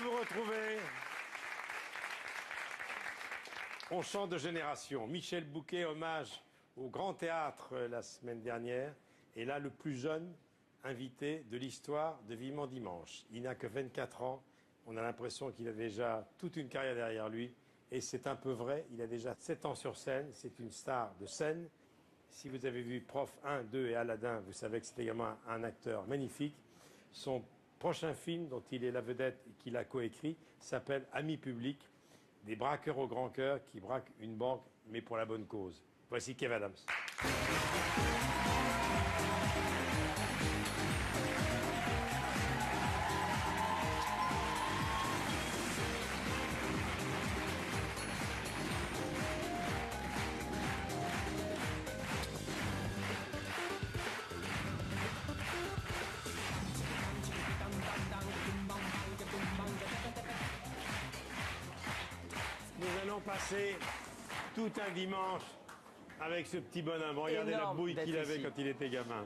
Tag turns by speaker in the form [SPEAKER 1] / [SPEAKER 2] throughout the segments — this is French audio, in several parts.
[SPEAKER 1] vous retrouver. On change de génération. Michel Bouquet, hommage au Grand Théâtre la semaine dernière. Et là, le plus jeune invité de l'histoire de Vivement Dimanche. Il n'a que 24 ans. On a l'impression qu'il a déjà toute une carrière derrière lui. Et c'est un peu vrai. Il a déjà 7 ans sur scène. C'est une star de scène. Si vous avez vu Prof 1, 2 et Aladdin, vous savez que c'est également un acteur magnifique. Son prochain film, dont il est la vedette et qu'il a coécrit, s'appelle Amis publics. Des braqueurs au grand cœur qui braquent une banque, mais pour la bonne cause. Voici Kev Adams. Nous allons passer tout un dimanche avec ce petit bonhomme. Regardez la bouille qu'il avait quand il était gamin.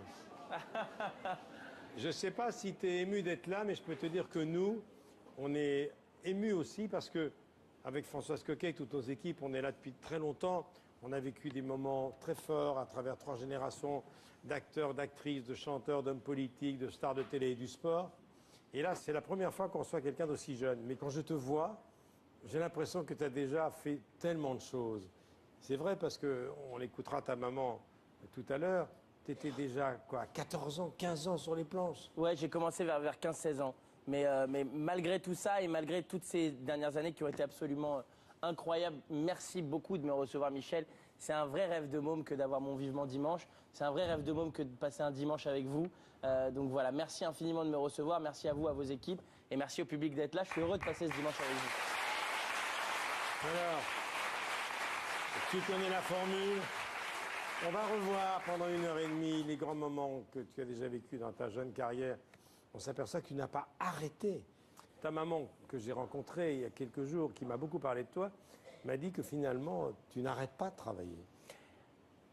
[SPEAKER 1] Je ne sais pas si tu es ému d'être là, mais je peux te dire que nous, on est émus aussi parce que, avec Françoise Coquet et toutes nos équipes, on est là depuis très longtemps. On a vécu des moments très forts à travers 3 générations d'acteurs, d'actrices, de chanteurs, d'hommes politiques, de stars de télé et du sport. Et là, c'est la première fois qu'on reçoit quelqu'un d'aussi jeune. Mais quand je te vois, j'ai l'impression que tu as déjà fait tellement de choses. C'est vrai parce qu'on écoutera ta maman tout à l'heure. Tu étais déjà, quoi, 14 ans, 15 ans sur les planches.
[SPEAKER 2] Ouais, j'ai commencé vers 15-16 ans. Mais malgré tout ça et malgré toutes ces dernières années qui ont été absolument incroyables, merci beaucoup de me recevoir, Michel. C'est un vrai rêve de môme que d'avoir mon Vivement Dimanche. C'est un vrai rêve de môme que de passer un dimanche avec vous. Donc voilà, merci infiniment de me recevoir. Merci à vous, à vos équipes. Et merci au public d'être là. Je suis heureux de passer ce dimanche avec vous.
[SPEAKER 1] Alors, tu connais la formule. On va revoir pendant 1h30 les grands moments que tu as déjà vécus dans ta jeune carrière. On s'aperçoit que tu n'as pas arrêté. Ta maman, que j'ai rencontrée il y a quelques jours, qui m'a beaucoup parlé de toi, m'a dit que finalement, tu n'arrêtes pas de travailler.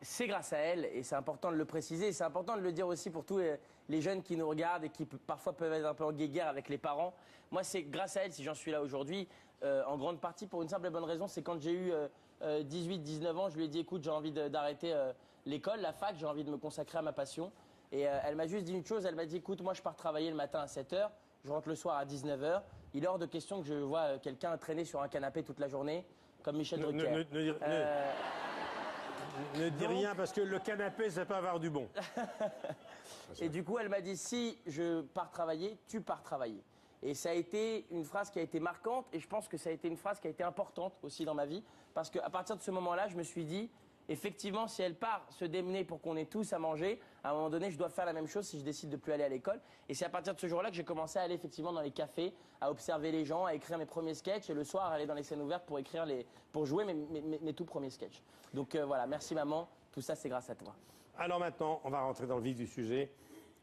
[SPEAKER 2] C'est grâce à elle, et c'est important de le préciser, et c'est important de le dire aussi pour tous les jeunes qui nous regardent et qui parfois peuvent être un peu en guéguerre avec les parents. Moi, c'est grâce à elle si j'en suis là aujourd'hui, en grande partie pour une simple et bonne raison, c'est quand j'ai eu 18-19 ans, je lui ai dit, écoute, j'ai envie d'arrêter l'école, la fac, j'ai envie de me consacrer à ma passion. Et elle m'a juste dit une chose, elle m'a dit, écoute, moi je pars travailler le matin à 7h, je rentre le soir à 19h, il est hors de question que je vois quelqu'un traîner sur un canapé toute la journée, comme Michel Drucker.
[SPEAKER 1] Ne dis rien parce que le canapé, ça peut avoir du bon.
[SPEAKER 2] Et du coup, elle m'a dit, si je pars travailler, tu pars travailler. Et ça a été une phrase qui a été marquante et je pense que ça a été une phrase qui a été importante aussi dans ma vie. Parce qu'à partir de ce moment-là, je me suis dit, effectivement, si elle part se démener pour qu'on ait tous à manger, à un moment donné, je dois faire la même chose si je décide de plus aller à l'école. Et c'est à partir de ce jour-là que j'ai commencé à aller effectivement dans les cafés, à observer les gens, à écrire mes premiers sketchs et le soir, à aller dans les scènes ouvertes pour jouer mes tout premiers sketchs. Donc voilà, merci maman, tout ça c'est grâce à toi.
[SPEAKER 1] Alors maintenant, on va rentrer dans le vif du sujet.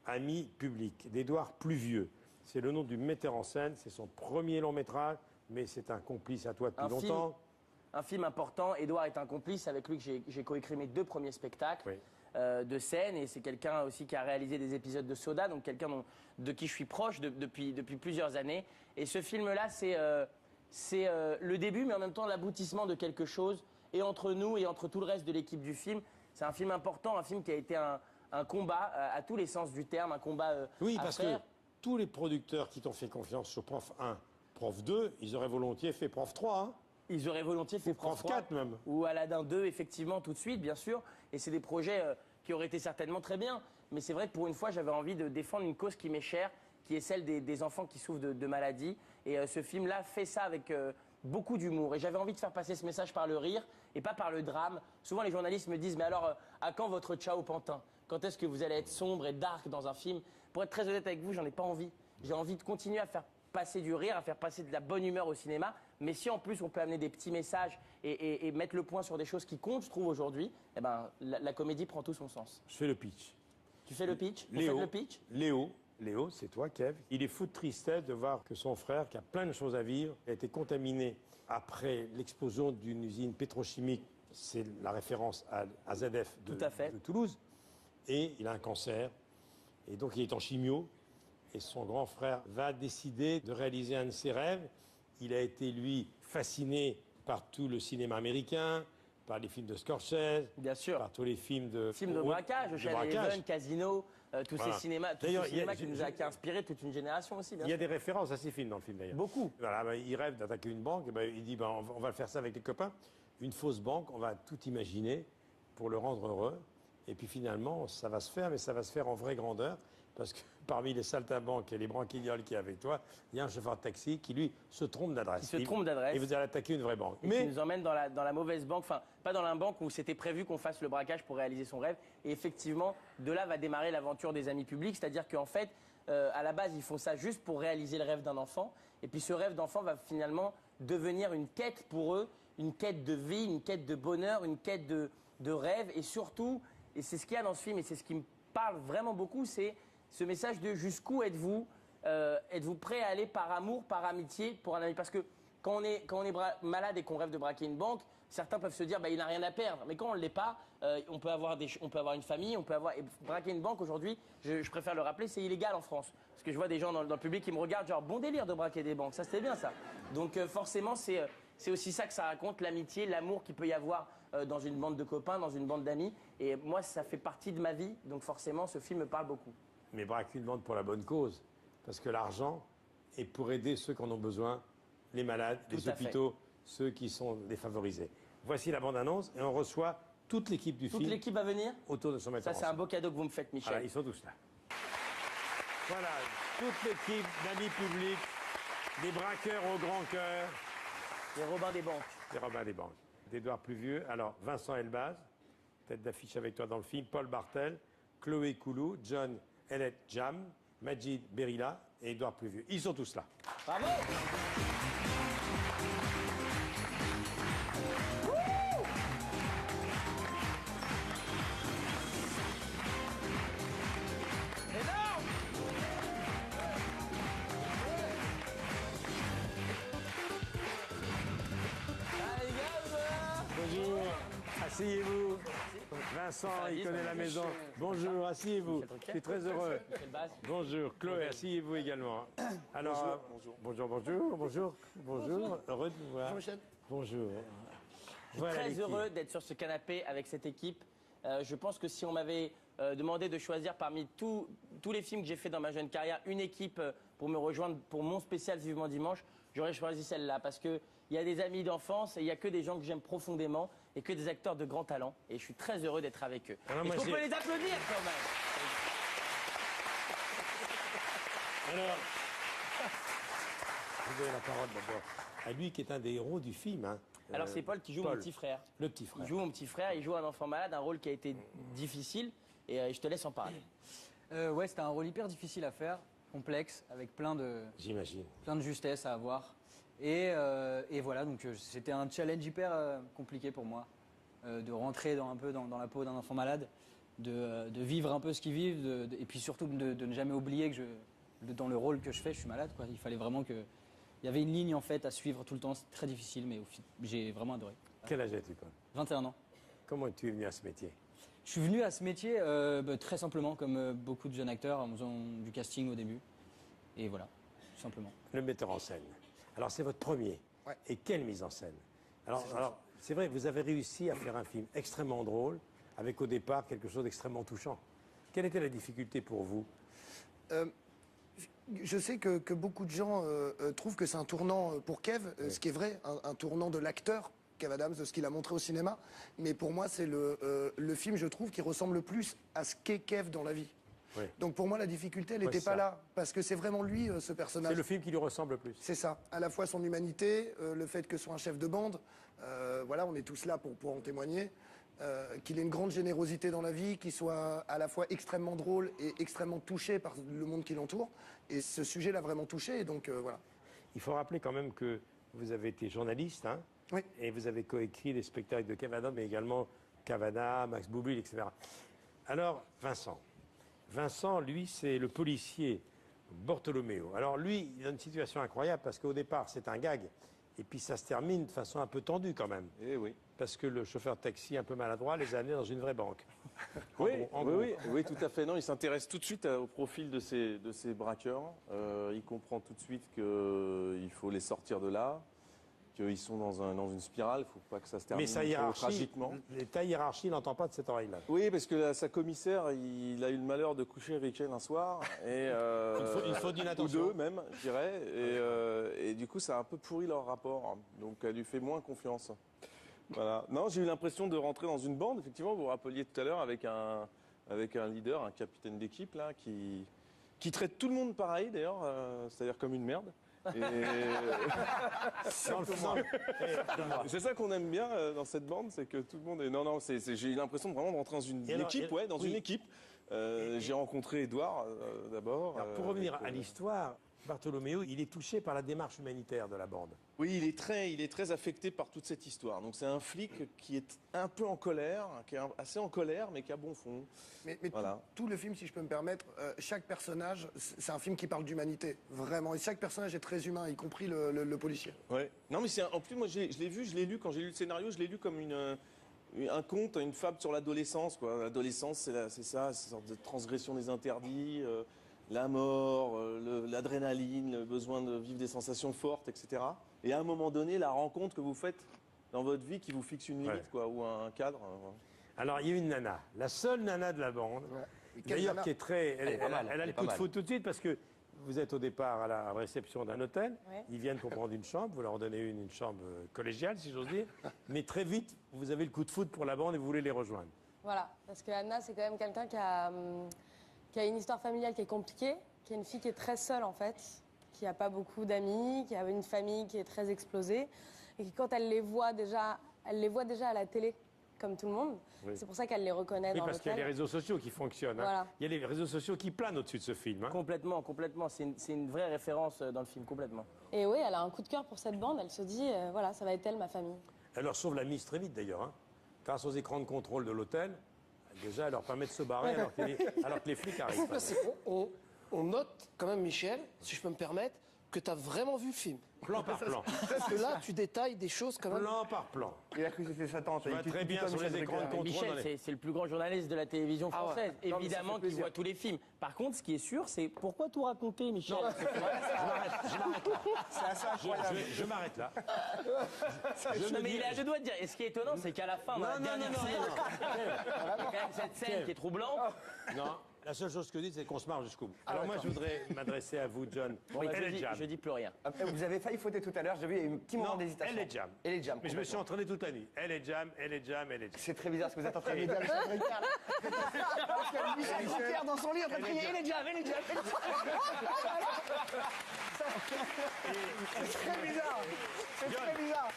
[SPEAKER 1] Amis publics, d'Édouard Pluvieux. C'est le nom du metteur en scène, c'est son premier long métrage, mais c'est un complice à toi depuis longtemps.
[SPEAKER 2] Un film important, Édouard est un complice, avec lui que j'ai coécrit mes 2 premiers spectacles de scène, et c'est quelqu'un aussi qui a réalisé des épisodes de Soda, donc quelqu'un de qui je suis proche depuis plusieurs années. Et ce film-là, c'est le début, mais en même temps l'aboutissement de quelque chose, et entre nous et entre tout le reste de l'équipe du film. C'est un film important, un film qui a été un combat à tous les sens du terme, un combat
[SPEAKER 1] oui, parce que tous les producteurs qui t'ont fait confiance sur Prof 1, Prof 2, ils auraient volontiers fait Prof 3, hein.
[SPEAKER 2] Ils auraient volontiers fait
[SPEAKER 1] Prof 4 même.
[SPEAKER 2] Ou Aladdin 2, effectivement, tout de suite, bien sûr. Et c'est des projets qui auraient été certainement très bien. Mais c'est vrai que pour une fois, j'avais envie de défendre une cause qui m'est chère, qui est celle des enfants qui souffrent de maladies. Et ce film-là fait ça avec beaucoup d'humour. Et j'avais envie de faire passer ce message par le rire et pas par le drame. Souvent, les journalistes me disent, mais alors, à quand votre Ciao Pantin? Quand est-ce que vous allez être sombre et dark dans un film? Pour être très honnête avec vous, j'en ai pas envie. J'ai envie de continuer à faire passer du rire, à faire passer de la bonne humeur au cinéma. Mais si en plus on peut amener des petits messages et mettre le point sur des choses qui comptent, je trouve aujourd'hui, eh ben, la comédie prend tout son sens.
[SPEAKER 1] Je fais le pitch.
[SPEAKER 2] Tu fais le pitch?
[SPEAKER 1] Léo,
[SPEAKER 2] vous faites le pitch?
[SPEAKER 1] Léo, c'est toi, Kev. Il est fou de tristesse de voir que son frère, qui a plein de choses à vivre, a été contaminé après l'explosion d'une usine pétrochimique. C'est la référence à ZF de Toulouse. Et il a un cancer. Et donc il est en chimio. et son grand frère va décider de réaliser un de ses rêves. Il a été, lui, fasciné par tout le cinéma américain, par les films de Scorsese,
[SPEAKER 2] bien sûr,
[SPEAKER 1] par tous les films de
[SPEAKER 2] braquage, Ocean's Eleven, Casino, tous ces cinémas, qui a inspiré toute une génération aussi.
[SPEAKER 1] Il y a des références à ces films dans le film d'ailleurs.
[SPEAKER 2] Beaucoup.
[SPEAKER 1] Voilà, il rêve d'attaquer une banque, il dit on va faire ça avec les copains. Une fausse banque, on va tout imaginer pour le rendre heureux. Et puis finalement, ça va se faire, mais ça va se faire en vraie grandeur. Parce que parmi les saltimbanques et les branquignoles qu'il y a avec toi, il y a un chauffeur de taxi qui, lui, se trompe d'adresse.
[SPEAKER 2] Il se trompe d'adresse.
[SPEAKER 1] Et vous allez attaquer une vraie banque.
[SPEAKER 2] Mais qui nous emmène dans la mauvaise banque, enfin, pas dans la banque où c'était prévu qu'on fasse le braquage pour réaliser son rêve. Et effectivement, de là va démarrer l'aventure des amis publics. C'est-à-dire qu'en fait, à la base, ils font ça juste pour réaliser le rêve d'un enfant. Et puis ce rêve d'enfant va finalement devenir une quête pour eux, une quête de vie, une quête de bonheur, une quête de rêve. Et surtout, et c'est ce qu'il y a dans ce film, et c'est ce qui me parle vraiment beaucoup, c'est ce message de jusqu'où êtes-vous êtes-vous prêt à aller par amour, par amitié, pour un ami? Parce que quand on est malade et qu'on rêve de braquer une banque, certains peuvent se dire il n'a rien à perdre. Mais quand on ne l'est pas, on peut avoir une famille, et braquer une banque aujourd'hui, je préfère le rappeler, c'est illégal en France. Parce que je vois des gens dans le public qui me regardent genre bon délire de braquer des banques, ça c'était bien ça. Donc forcément c'est aussi ça que ça raconte, l'amitié, l'amour qu'il peut y avoir dans une bande de copains, dans une bande d'amis. Et moi ça fait partie de ma vie, donc forcément ce film me parle beaucoup.
[SPEAKER 1] Mais braquer une banque pour la bonne cause. Parce que l'argent est pour aider ceux qui en ont besoin, les malades, les hôpitaux, ceux qui sont défavorisés. Voici la bande-annonce et on reçoit toute l'équipe du film.
[SPEAKER 2] Toute l'équipe va venir
[SPEAKER 1] autour de son metteur en scène.
[SPEAKER 2] Ça, c'est un beau cadeau que vous me faites, Michel.
[SPEAKER 1] Voilà, ils sont tous là. Voilà, toute l'équipe d'amis publics, des braqueurs au grand cœur.
[SPEAKER 2] Les Robins des banques.
[SPEAKER 1] Les Robins des banques. D'Édouard Pluvieux. Alors, Vincent Elbaz, tête d'affiche avec toi dans le film. Paul Bartel, Chloé Koulou, John Ellet Jam, Majid Berila et Édouard Pluvieux. Ils sont tous là.
[SPEAKER 2] Bravo! Énorme! Allez, gars!
[SPEAKER 1] Bonjour, asseyez-vous. Vincent, il connaît la maison. Bonjour, asseyez-vous. Je suis très heureux. Bonjour, Chloé, asseyez-vous également. Alors, bonjour. Heureux de vous voir.
[SPEAKER 3] Bonjour, Michel.
[SPEAKER 1] Bonjour.
[SPEAKER 2] Je suis très heureux d'être sur ce canapé avec cette équipe. Je pense que si on m'avait demandé de choisir parmi tous les films que j'ai fait dans ma jeune carrière, une équipe pour me rejoindre pour mon spécial Vivement Dimanche, j'aurais choisi celle-là parce qu'il y a des amis d'enfance et il n'y a que des gens que j'aime profondément et que des acteurs de grand talent. Et je suis très heureux d'être avec eux. Est-ce qu'on peut les applaudir quand même?
[SPEAKER 1] Alors, je vous donne la parole d'abord à lui qui est un des héros du film. Hein.
[SPEAKER 2] Alors c'est Paul qui joue mon petit frère.
[SPEAKER 1] Le petit frère.
[SPEAKER 2] Il joue mon petit frère, il joue un enfant malade, un rôle qui a été difficile et je te laisse en parler.
[SPEAKER 4] Ouais, c'était un rôle hyper difficile à faire, complexe, avec plein de justesse à avoir. Et voilà, donc c'était un challenge hyper compliqué pour moi, de rentrer un peu dans la peau d'un enfant malade, de vivre un peu ce qu'ils vivent, et puis surtout de ne jamais oublier que dans le rôle que je fais, je suis malade, quoi. Il fallait vraiment que... Il y avait une ligne en fait à suivre tout le temps, c'est très difficile, mais j'ai vraiment adoré.
[SPEAKER 1] Quel âge as-tu, Paul?
[SPEAKER 4] 21 ans.
[SPEAKER 1] Comment es-tu venu à ce métier?
[SPEAKER 4] Je suis venu à ce métier très simplement, comme beaucoup de jeunes acteurs, en faisant du casting au début. Et voilà, tout simplement.
[SPEAKER 1] Le metteur en scène. Alors c'est votre premier.
[SPEAKER 3] Ouais.
[SPEAKER 1] Et quelle mise en scène? Alors c'est vrai, vous avez réussi à faire un film extrêmement drôle, avec au départ quelque chose d'extrêmement touchant. Quelle était la difficulté pour vous?
[SPEAKER 3] Je sais que beaucoup de gens trouvent que c'est un tournant pour Kev, ce qui est vrai, un tournant de l'acteur, Kev Adams, de ce qu'il a montré au cinéma. Mais pour moi, c'est le film, je trouve, qui ressemble le plus à ce qu'est Kev dans la vie.
[SPEAKER 1] Oui.
[SPEAKER 3] Donc pour moi, la difficulté, elle n'était pas là, parce que c'est vraiment lui, ce personnage.
[SPEAKER 1] C'est le film qui lui ressemble le plus.
[SPEAKER 3] C'est ça, à la fois son humanité, le fait que ce soit un chef de bande, voilà, on est tous là pour en témoigner, qu'il ait une grande générosité dans la vie, qu'il soit à la fois extrêmement drôle et extrêmement touché par le monde qui l'entoure. Et ce sujet l'a vraiment touché, et donc voilà.
[SPEAKER 1] Il faut rappeler quand même que vous avez été journaliste, hein,
[SPEAKER 3] Oui.
[SPEAKER 1] et vous avez coécrit les spectacles de Kev Adams, mais également Cavana, Max Boublil, etc. Alors, Vincent, lui, c'est le policier Bortolomeo. Alors lui, il a une situation incroyable parce qu'au départ, c'est un gag. Et puis ça se termine de façon un peu tendue quand même.
[SPEAKER 5] Eh oui.
[SPEAKER 1] Parce que le chauffeur de taxi un peu maladroit les a amenés dans une vraie banque.
[SPEAKER 5] Oui,
[SPEAKER 1] En gros.
[SPEAKER 5] oui, tout à fait. Non, il s'intéresse tout de suite au profil de ces braqueurs. Il comprend tout de suite qu'il faut les sortir de là, qu'ils sont dans une spirale. Il ne faut pas que ça se termine
[SPEAKER 1] Mais sa
[SPEAKER 5] trop
[SPEAKER 1] hiérarchie,
[SPEAKER 5] tragiquement.
[SPEAKER 1] ta hiérarchie n'entend pas de cette oreille-là.
[SPEAKER 5] Oui, parce que sa commissaire, il a eu le malheur de coucher avec elle un soir. Et,
[SPEAKER 1] Il faut d'une
[SPEAKER 5] ou
[SPEAKER 1] attention.
[SPEAKER 5] deux même, je dirais. Et du coup, ça a un peu pourri leur rapport. Donc, elle lui fait moins confiance. Voilà. Non, j'ai eu l'impression de rentrer dans une bande, effectivement, vous vous rappeliez tout à l'heure, avec un leader, un capitaine d'équipe, là, qui traite tout le monde pareil, d'ailleurs, c'est-à-dire comme une merde. Et... c'est ça qu'on aime bien dans cette bande, c'est que tout le monde est... Non, j'ai eu l'impression de vraiment rentrer dans une équipe, une équipe. J'ai rencontré Édouard, d'abord.
[SPEAKER 1] Alors, pour revenir à l'histoire, Bartholoméo, il est touché par la démarche humanitaire de la bande.
[SPEAKER 5] Oui, il est très affecté par toute cette histoire. Donc c'est un flic qui est un peu en colère, qui est assez en colère, mais qui a bon fond.
[SPEAKER 3] Mais
[SPEAKER 5] Voilà.
[SPEAKER 3] tout le film, si je peux me permettre, chaque personnage, c'est un film qui parle d'humanité, vraiment. Et chaque personnage est très humain, y compris le policier.
[SPEAKER 5] Ouais. Non, mais en plus, moi, je l'ai lu, quand j'ai lu le scénario, je l'ai lu comme un conte, une fable sur l'adolescence, quoi. L'adolescence, c'est ça, c'est une sorte de transgression des interdits, la mort, l'adrénaline, le besoin de vivre des sensations fortes, etc. Et à un moment donné, la rencontre que vous faites dans votre vie qui vous fixe une limite, quoi, ou un cadre.
[SPEAKER 1] Alors, il y a une nana, la seule nana de la bande, d'ailleurs qui est très... Elle a le coup de foudre tout de suite parce que vous êtes au départ à la réception d'un hôtel, ils viennent pour prendre une chambre, vous leur en donnez une chambre collégiale, si j'ose dire, mais très vite, vous avez le coup de foudre pour la bande et vous voulez les rejoindre.
[SPEAKER 6] Voilà, parce que Anna, c'est quand même quelqu'un qui a une histoire familiale qui est compliquée, qui est une fille qui est très seule en fait, qui n'a pas beaucoup d'amis, qui a une famille qui est très explosée, et qui quand elle les voit déjà à la télé, comme tout le monde.
[SPEAKER 1] Oui.
[SPEAKER 6] C'est pour ça qu'elle les reconnaît
[SPEAKER 1] Oui,
[SPEAKER 6] dans
[SPEAKER 1] parce qu'il y a les
[SPEAKER 6] l'hôtel.
[SPEAKER 1] réseaux sociaux qui fonctionnent. Hein.
[SPEAKER 6] Voilà.
[SPEAKER 1] Il y a les réseaux sociaux qui planent au-dessus de ce film. Hein.
[SPEAKER 2] Complètement. C'est une vraie référence dans le film, complètement.
[SPEAKER 6] Et oui, elle a un coup de cœur pour cette bande, elle se dit, voilà, ça va être elle, ma famille.
[SPEAKER 1] Elle leur sauve la mise très vite d'ailleurs. Hein. Grâce aux écrans de contrôle de l'hôtel, déjà, elle leur permet de se barrer alors que les flics arrivent.
[SPEAKER 7] Là, on note quand même, Michel, si je peux me permettre, que tu as vraiment vu le film.
[SPEAKER 1] Plan par plan.
[SPEAKER 7] Parce que là, tu détailles des choses quand même.
[SPEAKER 1] Plan par plan.
[SPEAKER 8] Il a cru que c'était sa tante.
[SPEAKER 1] Tu vas très bien sur les écrans de contrôle.
[SPEAKER 2] Michel, c'est le plus grand journaliste de la télévision
[SPEAKER 7] Ah ouais.
[SPEAKER 2] française.
[SPEAKER 7] Non, mais ça
[SPEAKER 2] Évidemment
[SPEAKER 7] fait
[SPEAKER 2] qu'il
[SPEAKER 7] plaisir.
[SPEAKER 2] voit tous les films. Par contre, ce qui est sûr, c'est pourquoi tout raconter, Michel?
[SPEAKER 1] Je m'arrête là.
[SPEAKER 8] C'est assez incroyable.
[SPEAKER 1] Je m'arrête là.
[SPEAKER 2] Non, mais il est à deux doigts de dire. Et ce qui est étonnant, c'est qu'à la fin, dans la dernière scène, il y a quand même cette scène qui est troublante.
[SPEAKER 1] Non, la seule chose que je dis, c'est qu'on se marre jusqu'au bout. Alors moi, je voudrais m'adresser à vous, John.
[SPEAKER 2] Bon, bah,
[SPEAKER 1] Elle est jam.
[SPEAKER 2] je dis plus rien.
[SPEAKER 8] Vous avez failli fauter tout à l'heure, j'ai vu, il y a eu un petit moment
[SPEAKER 1] Non,
[SPEAKER 8] d'hésitation.
[SPEAKER 1] elle est jam.
[SPEAKER 8] Elle est jam.
[SPEAKER 1] Mais je me suis entraîné toute la nuit. Elle est jam, elle est jam, elle est jam.
[SPEAKER 8] C'est très bizarre ce que vous êtes en train de dire. Parce que Michel Drucker dans son lit en train de crier elle est jam, elle est jam. C'est très bizarre. C'est très bizarre.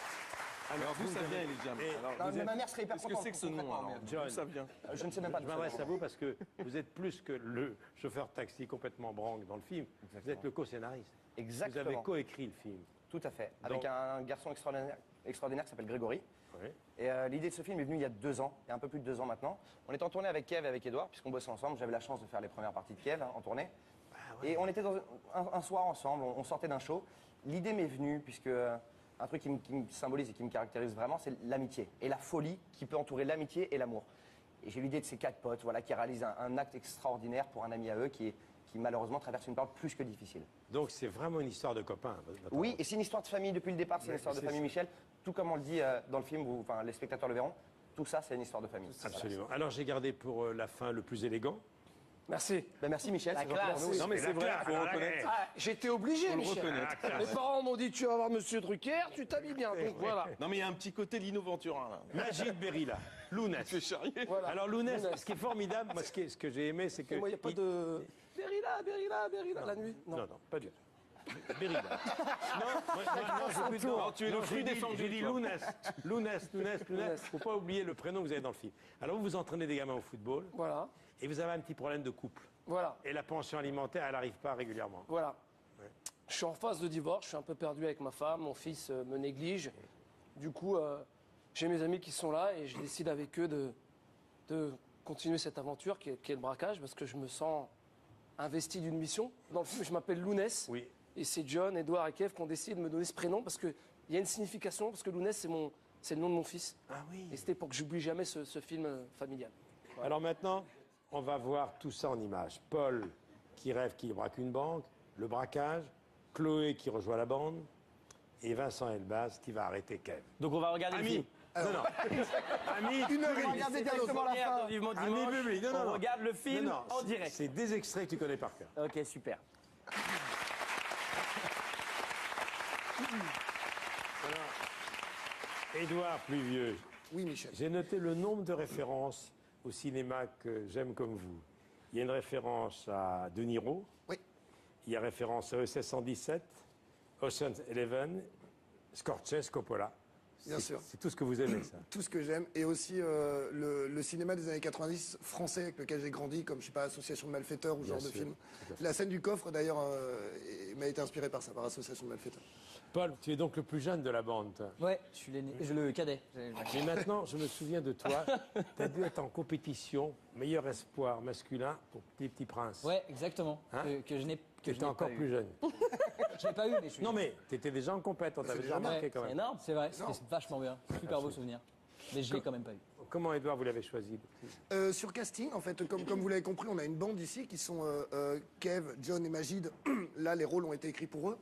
[SPEAKER 5] Alors, d'où ça vient, les jams?
[SPEAKER 8] Non, mais ma mère serait hyper
[SPEAKER 5] Qu'est-ce que
[SPEAKER 8] contente.
[SPEAKER 5] c'est que ce nom, alors?
[SPEAKER 1] John.
[SPEAKER 5] D'où ça vient?
[SPEAKER 8] Je ne sais même pas.
[SPEAKER 1] Je m'adresse à vous parce que vous êtes plus que le chauffeur de taxi complètement branque dans le film. Vous êtes le co-scénariste. Vous avez
[SPEAKER 8] Exactement.
[SPEAKER 1] coécrit le film.
[SPEAKER 8] Tout à fait. Avec
[SPEAKER 1] Donc-
[SPEAKER 8] un garçon extraordinaire qui s'appelle Grégory.
[SPEAKER 1] Oui.
[SPEAKER 8] Et l'idée de ce film est venue il y a 2 ans, il y a un peu plus de 2 ans maintenant. On était en tournée avec Kev et avec Edouard, puisqu'on bossait ensemble. J'avais la chance de faire les premières parties de Kev en tournée. Et on était dans un soir ensemble, on sortait d'un show. L'idée m'est venue, puisque un truc qui me symbolise et qui me caractérise vraiment, c'est l'amitié et la folie qui peut entourer l'amitié et l'amour. Et j'ai l'idée de ces 4 potes qui réalisent un acte extraordinaire pour un ami à eux qui malheureusement traverse une période plus que difficile.
[SPEAKER 1] Donc c'est vraiment une histoire de copains. votre
[SPEAKER 8] Oui,
[SPEAKER 1] roman.
[SPEAKER 8] et c'est une histoire de famille depuis le départ, c'est une histoire de
[SPEAKER 1] c'est
[SPEAKER 8] famille
[SPEAKER 1] ça.
[SPEAKER 8] Michel. Tout comme on le dit dans le film, enfin les spectateurs le verront, tout ça c'est une histoire de famille.
[SPEAKER 1] Absolument. Alors j'ai gardé pour la fin le plus élégant.
[SPEAKER 7] Merci.
[SPEAKER 8] Ben, merci Michel,
[SPEAKER 2] La
[SPEAKER 8] c'est gentil pour
[SPEAKER 2] classe.
[SPEAKER 8] nous.
[SPEAKER 5] Non, mais c'est vrai, il faut reconnaître.
[SPEAKER 7] J'étais obligé,
[SPEAKER 5] Faut le
[SPEAKER 7] Michel.
[SPEAKER 5] reconnaître.
[SPEAKER 7] Mes parents m'ont dit tu vas voir Monsieur Drucker, tu t'habilles bien. Donc voilà.
[SPEAKER 5] Non, mais il y a un petit côté Lino Ventura, là.
[SPEAKER 1] Magid Berilla, Lounès.
[SPEAKER 5] Tu fais charrier.
[SPEAKER 7] Voilà.
[SPEAKER 1] Alors Lounès, ce qui est formidable, moi ce que j'ai aimé, c'est que...
[SPEAKER 7] Et moi, il n'y a pas de. Berilla, la nuit.
[SPEAKER 1] Non, pas du tout. Berilla. Non,
[SPEAKER 5] Tu es le fruit défendu,
[SPEAKER 1] J'ai dit
[SPEAKER 5] toi.
[SPEAKER 1] Lounès. Faut pas oublier le prénom que vous avez dans le film. Alors vous entraînez des gamins au football
[SPEAKER 7] Voilà.
[SPEAKER 1] et vous avez un petit problème de couple.
[SPEAKER 7] Voilà.
[SPEAKER 1] Et la pension alimentaire, elle n'arrive pas régulièrement.
[SPEAKER 7] Voilà. Je suis en phase de divorce, je suis un peu perdu avec ma femme, mon fils me néglige. Du coup, j'ai mes amis qui sont là et je décide avec eux de continuer cette aventure qui est le braquage parce que je me sens investi d'une mission. Dans le film, je m'appelle Lounès.
[SPEAKER 1] Oui.
[SPEAKER 7] Et c'est John, Edouard et Kev qui ont décidé de me donner ce prénom parce qu'il y a une signification, parce que Lounès, c'est le nom de mon fils.
[SPEAKER 1] Ah oui.
[SPEAKER 7] Et c'était pour que j'oublie jamais ce film familial.
[SPEAKER 1] Alors maintenant, on va voir tout ça en images. Paul qui rêve qu'il braque une banque, le braquage, Chloé qui rejoint la bande, et Vincent Elbaz qui va arrêter Kev.
[SPEAKER 2] Donc on va regarder le film.
[SPEAKER 1] Non, non. Ami,
[SPEAKER 3] Une heure et demie.
[SPEAKER 8] Regardez
[SPEAKER 3] C'est
[SPEAKER 8] directement la
[SPEAKER 2] Première
[SPEAKER 8] fin.
[SPEAKER 2] dans Vivement
[SPEAKER 1] Ami
[SPEAKER 2] Dimanche,
[SPEAKER 1] public. Non, non,
[SPEAKER 2] on
[SPEAKER 1] non.
[SPEAKER 2] regarde le film
[SPEAKER 1] Non, non,
[SPEAKER 2] en direct.
[SPEAKER 1] C'est des extraits que tu connais par cœur.
[SPEAKER 2] Ok, super.
[SPEAKER 1] Édouard Pluvieux,
[SPEAKER 3] Oui, Michel.
[SPEAKER 1] j'ai noté le nombre de références au cinéma que j'aime comme vous. Il y a une référence à De Niro.
[SPEAKER 3] Oui.
[SPEAKER 1] Il y a référence à EC 117, Ocean's 11, Scorsese, Coppola.
[SPEAKER 3] Bien sûr.
[SPEAKER 1] C'est tout ce que vous aimez, ça.
[SPEAKER 3] Tout ce que j'aime. Et aussi le cinéma des années 90 français avec lequel j'ai grandi, comme, je sais pas, Association de malfaiteurs ou ce
[SPEAKER 1] Bien
[SPEAKER 3] genre de
[SPEAKER 1] sûr,
[SPEAKER 3] film.
[SPEAKER 1] tout à fait.
[SPEAKER 3] La scène du coffre, d'ailleurs, m'a été inspirée par ça, par Association de malfaiteurs.
[SPEAKER 1] Paul, tu es donc le plus jeune de la bande, toi.
[SPEAKER 4] Ouais, je suis le cadet.
[SPEAKER 1] Mais maintenant, je me souviens de toi. Tu as dû être en compétition, meilleur espoir masculin pour Les Petits Princes.
[SPEAKER 4] Ouais, exactement.
[SPEAKER 1] Hein
[SPEAKER 4] que je n'ai
[SPEAKER 1] Tu étais encore plus jeune.
[SPEAKER 4] Je l'ai pas eu, mais je suis.
[SPEAKER 1] Non, mais tu étais déjà en compète, on t'avait déjà
[SPEAKER 3] déjà
[SPEAKER 1] remarqué
[SPEAKER 4] Ouais,
[SPEAKER 1] quand
[SPEAKER 2] C'est
[SPEAKER 1] même.
[SPEAKER 2] énorme.
[SPEAKER 4] C'est vrai, c'était vachement bien. Super beau souvenir. Mais je l'ai quand même pas eu.
[SPEAKER 1] Comment, Edouard, vous l'avez choisi?
[SPEAKER 3] Sur casting, en fait, comme vous l'avez compris, on a une bande ici qui sont Kev, John et Majid. Là, les rôles ont été écrits pour eux.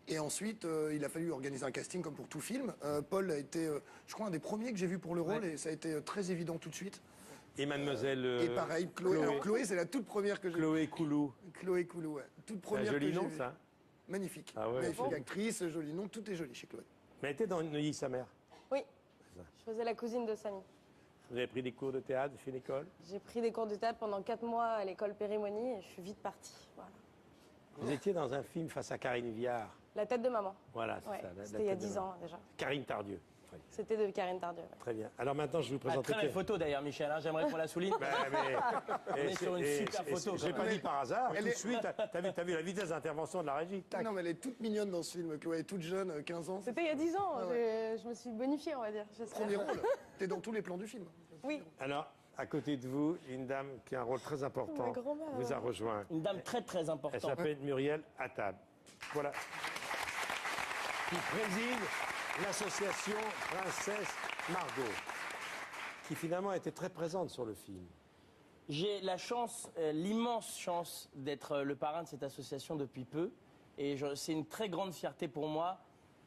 [SPEAKER 3] Et ensuite, il a fallu organiser un casting comme pour tout film. Paul a été, je crois, un des premiers que j'ai vu pour le rôle et ça a été très évident tout de suite.
[SPEAKER 1] Et mademoiselle...
[SPEAKER 3] Et pareil, Chloé. Alors, Chloé, c'est la toute première que j'ai vue.
[SPEAKER 1] Chloé Coulou.
[SPEAKER 3] Chloé Coulou, ouais. Toute
[SPEAKER 1] C'est un
[SPEAKER 3] première
[SPEAKER 1] joli
[SPEAKER 3] que j'ai
[SPEAKER 1] nom,
[SPEAKER 3] vue.
[SPEAKER 1] ça.
[SPEAKER 3] Magnifique.
[SPEAKER 1] Ah ouais.
[SPEAKER 3] Magnifique
[SPEAKER 1] Bon.
[SPEAKER 3] actrice, joli nom, tout est joli chez Chloé.
[SPEAKER 1] Mais elle était dans Neuilly, sa mère.
[SPEAKER 6] Oui, je faisais la cousine de Samy.
[SPEAKER 1] Vous avez pris des cours de théâtre, fait une école.
[SPEAKER 6] J'ai pris des cours de théâtre pendant 4 mois à l'école Périmonie et je suis vite partie. Voilà.
[SPEAKER 1] Vous étiez dans un film face à Karine Viard.
[SPEAKER 6] La tête de maman.
[SPEAKER 1] Voilà, c'est
[SPEAKER 6] Ouais,
[SPEAKER 1] ça. la
[SPEAKER 6] c'était il y a
[SPEAKER 1] tête de
[SPEAKER 6] 10
[SPEAKER 1] maman.
[SPEAKER 6] ans déjà.
[SPEAKER 1] Karine Tardieu. Très bien.
[SPEAKER 6] C'était de Karine Tardieu. ouais.
[SPEAKER 1] Très bien. Alors maintenant, je vais vous
[SPEAKER 2] Ah,
[SPEAKER 1] présenter...
[SPEAKER 2] très belle photo d'ailleurs, Michel. hein. J'aimerais qu'on la souligne.
[SPEAKER 1] On
[SPEAKER 2] est sur une super photo,
[SPEAKER 1] Je l'ai
[SPEAKER 2] quand
[SPEAKER 1] pas
[SPEAKER 2] même.
[SPEAKER 1] dit par hasard.
[SPEAKER 3] Elle
[SPEAKER 1] Tout de
[SPEAKER 3] est-
[SPEAKER 1] suite, t'as vu la vitesse d'intervention de la régie. Tac.
[SPEAKER 3] Non, mais elle est toute mignonne dans ce film. Chloé est toute jeune, 15 ans.
[SPEAKER 6] C'était il y a 10 ans.
[SPEAKER 3] Ah
[SPEAKER 6] Je me suis bonifiée, on va dire. j'espère.
[SPEAKER 3] Premier rôle. T'es dans tous les plans du film.
[SPEAKER 6] Oui.
[SPEAKER 1] Alors, à côté de vous, une dame qui a un rôle très important
[SPEAKER 6] Ma grand-mère,
[SPEAKER 1] vous a
[SPEAKER 6] ouais.
[SPEAKER 1] rejoint.
[SPEAKER 2] Une dame très très
[SPEAKER 1] Elle
[SPEAKER 2] importante.
[SPEAKER 1] s'appelle Muriel Attab. Voilà. Qui préside l'association Princesse Margot. Qui finalement a été très présente sur le film.
[SPEAKER 2] J'ai la chance, l'immense chance d'être le parrain de cette association depuis peu. Et c'est une très grande fierté pour moi,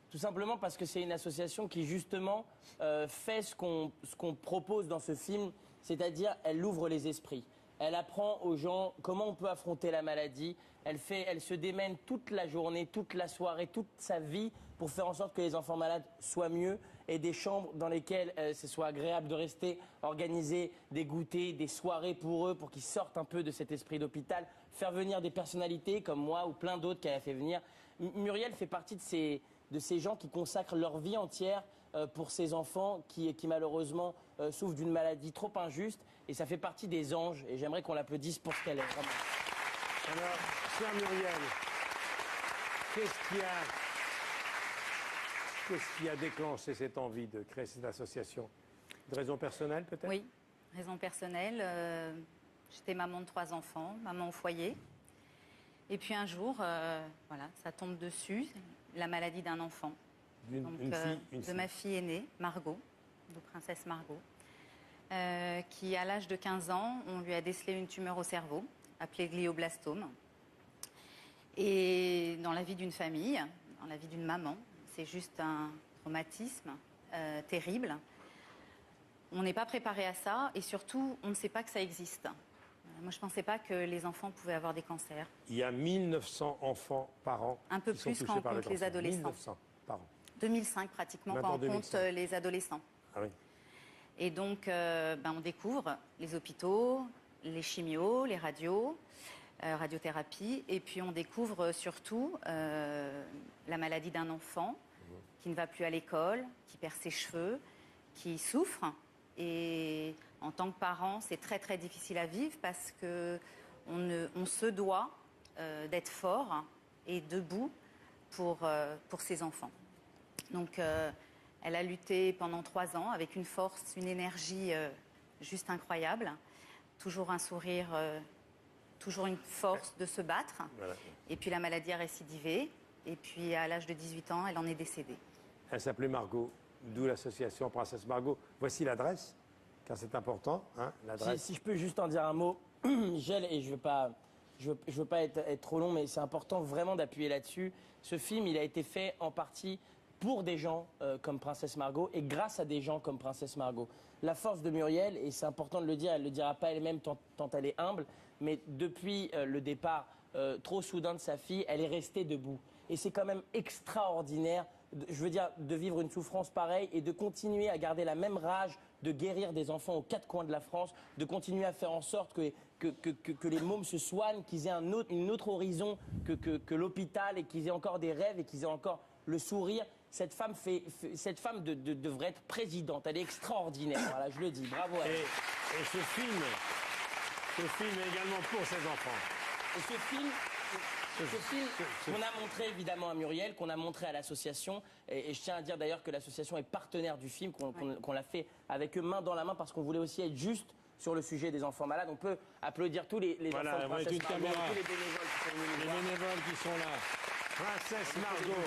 [SPEAKER 2] tout simplement parce que c'est une association qui justement fait ce qu'on propose dans ce film, c'est-à-dire elle ouvre les esprits. Elle apprend aux gens comment on peut affronter la maladie. Elle se démène toute la journée, toute la soirée, toute sa vie pour faire en sorte que les enfants malades soient mieux et des chambres dans lesquelles ce soit agréable de rester, organiser des goûters, des soirées pour eux, pour qu'ils sortent un peu de cet esprit d'hôpital, faire venir des personnalités comme moi ou plein d'autres qu'elle a fait venir. Muriel fait partie de ces gens qui consacrent leur vie entière pour ces enfants qui malheureusement souffrent d'une maladie trop injuste. Et ça fait partie des anges. Et j'aimerais qu'on l'applaudisse pour ce qu'elle est. Vraiment.
[SPEAKER 1] Alors, chère Muriel, qu'est-ce qui a déclenché cette envie de créer cette association? Une raison personnelle peut-être?
[SPEAKER 9] Oui, raison personnelle. J'étais maman de 3 enfants, maman au foyer. Et puis un jour, voilà, ça tombe dessus, la maladie d'un enfant. Donc, de ma fille aînée, Margot, de Princesse Margot, qui à l'âge de 15 ans, on lui a décelé une tumeur au cerveau, appelée glioblastome. Et dans la vie d'une famille, dans la vie d'une maman, c'est juste un traumatisme terrible. On n'est pas préparé à ça et surtout, on ne sait pas que ça existe. Moi, je ne pensais pas que les enfants pouvaient avoir des cancers.
[SPEAKER 1] Il y a 1900 enfants par an.
[SPEAKER 9] Un peu
[SPEAKER 1] qui sont
[SPEAKER 9] plus
[SPEAKER 1] touchés
[SPEAKER 9] quand on
[SPEAKER 1] par le
[SPEAKER 9] compte les
[SPEAKER 1] cancer.
[SPEAKER 9] adolescents.
[SPEAKER 1] 1900 par an.
[SPEAKER 9] 2005 pratiquement,
[SPEAKER 1] Maintenant,
[SPEAKER 9] quand on compte
[SPEAKER 1] 2005.
[SPEAKER 9] les adolescents.
[SPEAKER 1] Ah oui.
[SPEAKER 9] Et donc, on découvre les hôpitaux, les chimios, les radios, radiothérapie, et puis on découvre surtout la maladie d'un enfant qui ne va plus à l'école, qui perd ses cheveux, qui souffre. Et en tant que parent, c'est très très difficile à vivre parce que on se doit d'être fort et debout pour ses enfants. Donc, elle a lutté pendant 3 ans avec une force, une énergie juste incroyable. Toujours un sourire, toujours une force de se battre.
[SPEAKER 1] Voilà.
[SPEAKER 9] Et puis la maladie a récidivé. Et puis à l'âge de 18 ans, elle en est décédée.
[SPEAKER 1] Elle s'appelait Margot, d'où l'association Princesse Margot. Voici l'adresse car c'est important, hein, l'adresse.
[SPEAKER 2] Si je peux juste en dire un mot, Michel, et je veux pas être trop long, mais c'est important vraiment d'appuyer là-dessus. Ce film, il a été fait en partie pour des gens comme Princesse Margot et grâce à des gens comme Princesse Margot. La force de Muriel, et c'est important de le dire, elle ne le dira pas elle-même tant elle est humble, mais depuis le départ trop soudain de sa fille, elle est restée debout. Et c'est quand même extraordinaire, je veux dire, de vivre une souffrance pareille et de continuer à garder la même rage de guérir des enfants aux quatre coins de la France, de continuer à faire en sorte que les mômes se soignent, qu'ils aient une autre horizon que l'hôpital et qu'ils aient encore des rêves et qu'ils aient encore le sourire. Cette femme devrait être présidente. Elle est extraordinaire. Voilà, je le dis. Bravo à elle.
[SPEAKER 1] Et ce film est également pour ses enfants.
[SPEAKER 2] Et ce film qu'on a montré évidemment à Muriel, qu'on a montré à l'association, et je tiens à dire d'ailleurs que l'association est partenaire du film, qu'on l'a fait avec eux main dans la main parce qu'on voulait aussi être juste sur le sujet des enfants malades. On peut applaudir tous les enfants de Princesse Margot, tous les bénévoles qui sont venus nous voir.
[SPEAKER 1] Les bénévoles qui sont là. Princesse Margot,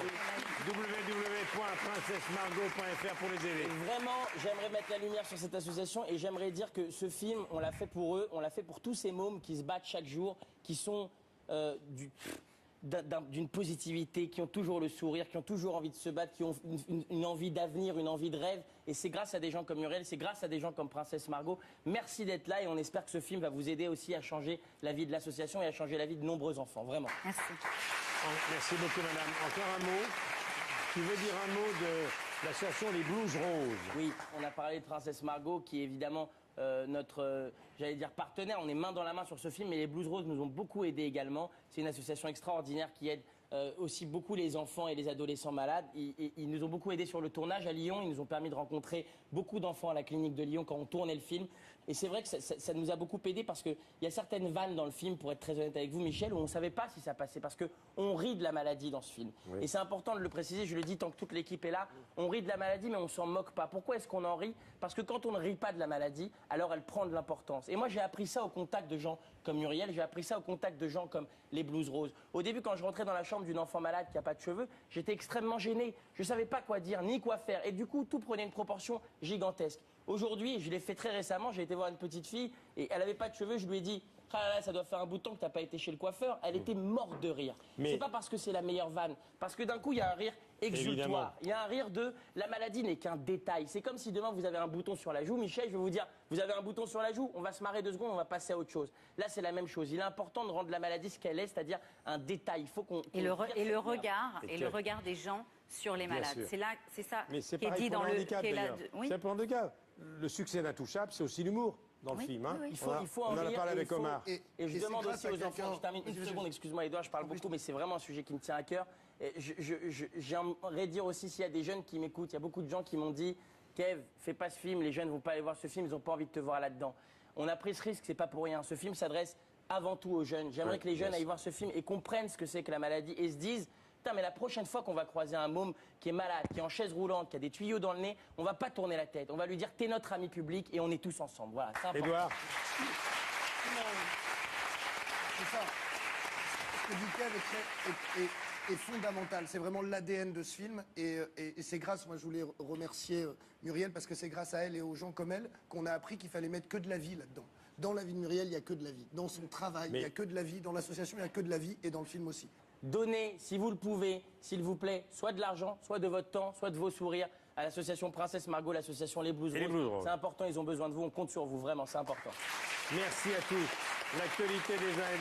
[SPEAKER 1] www.princessemargot.fr pour les aider.
[SPEAKER 2] Et vraiment, j'aimerais mettre la lumière sur cette association et j'aimerais dire que ce film, on l'a fait pour eux, on l'a fait pour tous ces mômes qui se battent chaque jour, qui sont d'une positivité, qui ont toujours le sourire, qui ont toujours envie de se battre, qui ont une envie d'avenir, une envie de rêve. Et c'est grâce à des gens comme Muriel, c'est grâce à des gens comme Princesse Margot. Merci d'être là et on espère que ce film va vous aider aussi à changer la vie de l'association et à changer la vie de nombreux enfants. Vraiment.
[SPEAKER 9] Merci.
[SPEAKER 1] Merci beaucoup, madame. Encore un mot. Tu veux dire un mot de l'association Les Blouses Roses?
[SPEAKER 2] Oui, on a parlé de Princesse Margot, qui est évidemment notre, j'allais dire partenaire. On est main dans la main sur ce film, mais les Blues Roses nous ont beaucoup aidés également. C'est une association extraordinaire qui aide aussi beaucoup les enfants et les adolescents malades. Ils nous ont beaucoup aidés sur le tournage à Lyon. Ils nous ont permis de rencontrer beaucoup d'enfants à la clinique de Lyon quand on tournait le film. Et c'est vrai que ça nous a beaucoup aidés parce qu'il y a certaines vannes dans le film, pour être très honnête avec vous, Michel, où on ne savait pas si ça passait parce qu'on rit de la maladie dans ce film. Oui. Et c'est important de le préciser, je le dis tant que toute l'équipe est là, on rit de la maladie mais on ne s'en moque pas. Pourquoi est-ce qu'on en rit? Parce que quand on ne rit pas de la maladie, alors elle prend de l'importance. Et moi j'ai appris ça au contact de gens comme Muriel, j'ai appris ça au contact de gens comme les Blues Roses. Au début, quand je rentrais dans la chambre d'une enfant malade qui n'a pas de cheveux, j'étais extrêmement gêné. Je ne savais pas quoi dire ni quoi faire. Et du coup, tout prenait une proportion gigantesque. Aujourd'hui, je l'ai fait très récemment, j'ai été voir une petite fille et elle n'avait pas de cheveux, je lui ai dit « Ah là, ça doit faire un bout de temps que tu n'as pas été chez le coiffeur ». Elle était morte de rire. C'est pas parce que c'est la meilleure vanne, parce que d'un coup, il y a un rire exultoire. Il y a un rire de « la maladie n'est qu'un détail ». C'est comme si demain, vous avez un bouton sur la joue. Michel, je vais vous dire, vous avez un bouton sur la joue, on va se marrer 2 secondes, on va passer à autre chose. Là, c'est la même chose. Il est important de rendre la maladie ce qu'elle est, c'est-à-dire un détail. Il faut qu'on...
[SPEAKER 9] Et le regard des gens sur les malades. C'est ça qui est dit dans le...
[SPEAKER 1] C'est pour le handicap. Le succès d'Intouchable, c'est aussi l'humour dans le film. Hein.
[SPEAKER 2] Il faut en
[SPEAKER 1] on en a
[SPEAKER 2] rire,
[SPEAKER 1] parlé avec Omar.
[SPEAKER 2] Et je demande aussi aux enfants, je termine une seconde, excuse-moi Edouard, je parle beaucoup, mais c'est vraiment un sujet qui me tient à cœur. J'aimerais dire aussi, s'il y a des jeunes qui m'écoutent, il y a beaucoup de gens qui m'ont dit « Kev, fais pas ce film, les jeunes ne vont pas aller voir ce film, ils n'ont pas envie de te voir là-dedans ». On a pris ce risque, c'est pas pour rien. Ce film s'adresse avant tout aux jeunes. J'aimerais que les jeunes aillent voir ce film et comprennent ce que c'est que la maladie et se disent « Putain, mais la prochaine fois qu'on va croiser un môme qui est malade, qui est en chaise roulante, qui a des tuyaux dans le nez, on va pas tourner la tête. On va lui dire t'es notre ami public et on est tous ensemble. » Voilà, c'est important.
[SPEAKER 1] Edouard.
[SPEAKER 3] C'est ça. Ce que dit Kev est fondamental. C'est vraiment l'ADN de ce film. Et c'est grâce, moi je voulais remercier Muriel, parce que c'est grâce à elle et aux gens comme elle qu'on a appris qu'il fallait mettre que de la vie là-dedans. Dans la vie de Muriel, il n'y a que de la vie. Dans son travail, il n'y a que de la vie. Dans l'association, il n'y a que de la vie. Et dans le film aussi.
[SPEAKER 2] Donnez, si vous le pouvez, s'il vous plaît, soit de l'argent, soit de votre temps, soit de vos sourires à l'association Princesse Margot, l'association Les Blues Roses. C'est important, ils ont besoin de vous, on compte sur vous, vraiment, c'est important.
[SPEAKER 1] Merci à tous. L'actualité des uns et des autres.